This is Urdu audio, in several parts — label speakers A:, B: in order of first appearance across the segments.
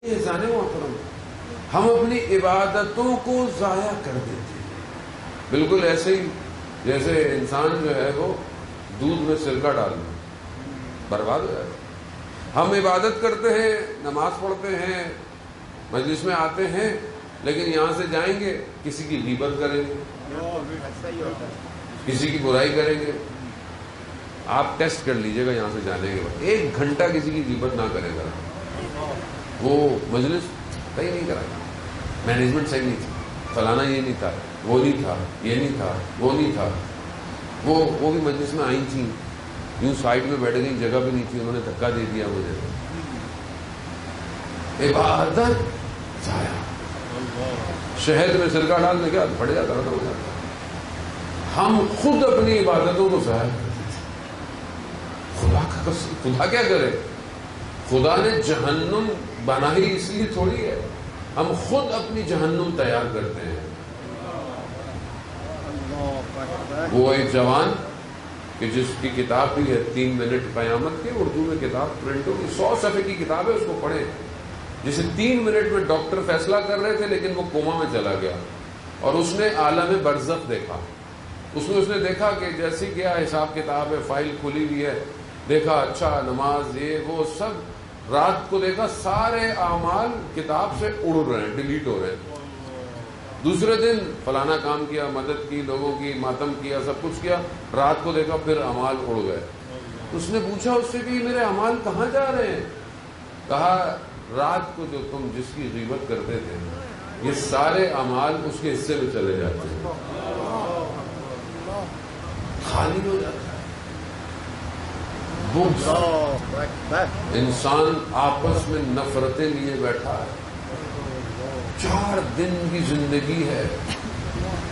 A: احسان محترم، ہم اپنی عبادتوں کو ضائع کر دیتے ہیں، بالکل ایسے ہی جیسے انسان جو ہے وہ دودھ میں سرکہ ڈالنا برباد ہو جاتا ہے۔ ہم عبادت کرتے ہیں، نماز پڑھتے ہیں، مجلس میں آتے ہیں، لیکن یہاں سے جائیں گے کسی کی غیبت کریں گے، کسی کی برائی کریں گے۔ آپ ٹیسٹ کر لیجئے گا یہاں سے جانے کے بعد، 1 گھنٹہ کسی کی غیبت نہ کرے گا، وہ مجلس صحیح نہیں کرا گا، مینجمنٹ صحیح نہیں تھی، فلانا یہ نہیں تھا، وہ نہیں تھا، یہ نہیں تھا، وہ نہیں تھا، وہ بھی مجلس میں آئی تھیں، یوں سائڈ میں بیٹھ گئی، جگہ بھی نہیں تھی، انہوں نے دھکا دے دیا مجھے۔ عبادت ضائع، شہد میں سرکہ ڈالنے کے بعد پڑ جاتا ہو جاتا۔ ہم خود اپنی عبادتوں کو ضائع کرتے تھے۔ خدا کیا کرے؟ خدا نے جہنم بنائی اس لیے تھوڑی ہے، ہم خود اپنی جہنم تیار کرتے ہیں۔ وہ ایک جوان کہ جس کی کتاب بھی ہے 3 منٹ قیامت کی، اردو میں کتاب پرنٹ ہوگی، 100 صفحے کی کتاب ہے، اس کو پڑھیں، جسے 3 منٹ میں ڈاکٹر فیصلہ کر رہے تھے لیکن وہ کوما میں چلا گیا، اور اس نے عالم برزخ دیکھا۔ اس نے دیکھا کہ جیسی کیا حساب کتاب ہے، فائل کھلی ہوئی ہے، دیکھا اچھا نماز یہ وہ سب، رات کو دیکھا سارے اعمال کتاب سے اڑ رہے ہیں، ڈیلیٹ ہو رہے ہیں۔ دوسرے دن فلانا کام کیا، مدد کی، لوگوں کی ماتم کیا، سب کچھ کیا، رات کو دیکھا پھر اعمال اڑ گئے۔ اس نے پوچھا اس سے کہ میرے اعمال کہاں جا رہے ہیں؟ کہا رات کو جو تم جس کی غیبت کرتے تھے یہ سارے اعمال اس کے حصے میں چلے جاتے ہیں، خالی ہو جاتا ہے۔ انسان آپس میں نفرتیں لیے بیٹھا ہے، 4 دن کی زندگی ہے۔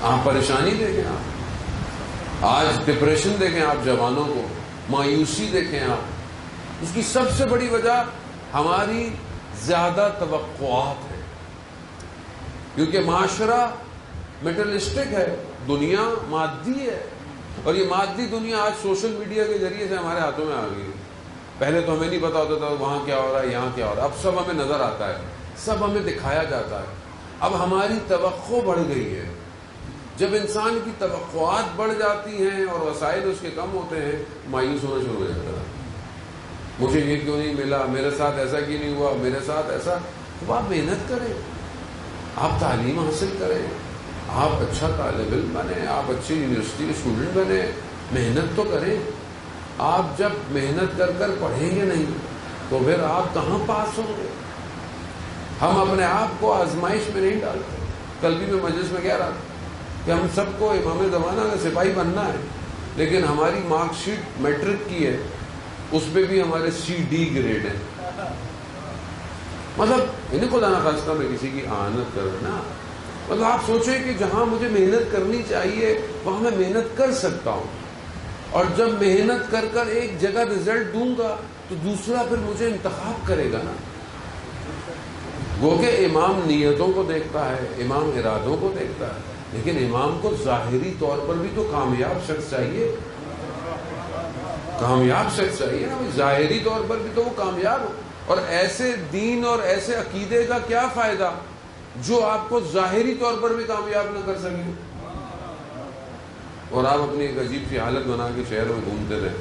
A: آپ پریشانی دیکھیں، آپ آج ڈپریشن دیکھیں، آپ جوانوں کو مایوسی دیکھیں، آپ اس کی سب سے بڑی وجہ ہماری زیادہ توقعات ہے، کیونکہ معاشرہ میٹرلسٹک ہے، دنیا مادی ہے، اور یہ مادی دنیا آج سوشل میڈیا کے ذریعے سے ہمارے ہاتھوں میں آ گئی۔ پہلے تو ہمیں نہیں پتا ہوتا تھا وہاں کیا ہو رہا ہے، یہاں کیا ہو رہا ہے، اب سب ہمیں نظر آتا ہے، سب ہمیں دکھایا جاتا ہے۔ اب ہماری توقع بڑھ گئی ہے، جب انسان کی توقعات بڑھ جاتی ہیں اور وسائل اس کے کم ہوتے ہیں، مایوس ہونا شروع ہو جاتا ہے۔ مجھے یہ کیوں نہیں ملا، میرے ساتھ ایسا کیوں نہیں ہوا، میرے ساتھ ایسا۔ تو آپ محنت کریں، آپ تعلیم حاصل کریں، آپ اچھا طالب علم بنیں، آپ اچھی یونیورسٹی کے اسٹوڈنٹ بنیں، محنت تو کریں۔ آپ جب محنت کر کر پڑھیں گے نہیں تو پھر آپ کہاں پاس ہوں گے؟ ہم اپنے آپ کو آزمائش میں نہیں ڈالتے۔ کل بھی میں مجلس میں کہہ رہا تھا کہ ہم سب کو امام زمانہ کا سپاہی بننا ہے، لیکن ہماری مارک شیٹ میٹرک کی ہے، اس پہ بھی ہمارے CD گریڈ ہے۔ مطلب انہیں خدا نخواستہ میں کسی کی آنت کرنا، مطلب آپ سوچیں کہ جہاں مجھے محنت کرنی چاہیے وہاں میں محنت کر سکتا ہوں، اور جب محنت کر کر ایک جگہ رزلٹ دوں گا تو دوسرا پھر مجھے انتخاب کرے گا نا۔ گو کہ امام نیتوں کو دیکھتا ہے، امام ارادوں کو دیکھتا ہے، لیکن امام کو ظاہری طور پر بھی تو کامیاب شخص چاہیے، کامیاب شخص چاہیے نا، ظاہری طور پر بھی تو وہ کامیاب ہو۔ اور ایسے دین اور ایسے عقیدے کا کیا فائدہ جو آپ کو ظاہری طور پر بھی کامیاب نہ کر سکے، اور آپ اپنی ایک عجیب سی حالت بنا کے شہر میں گھومتے رہے۔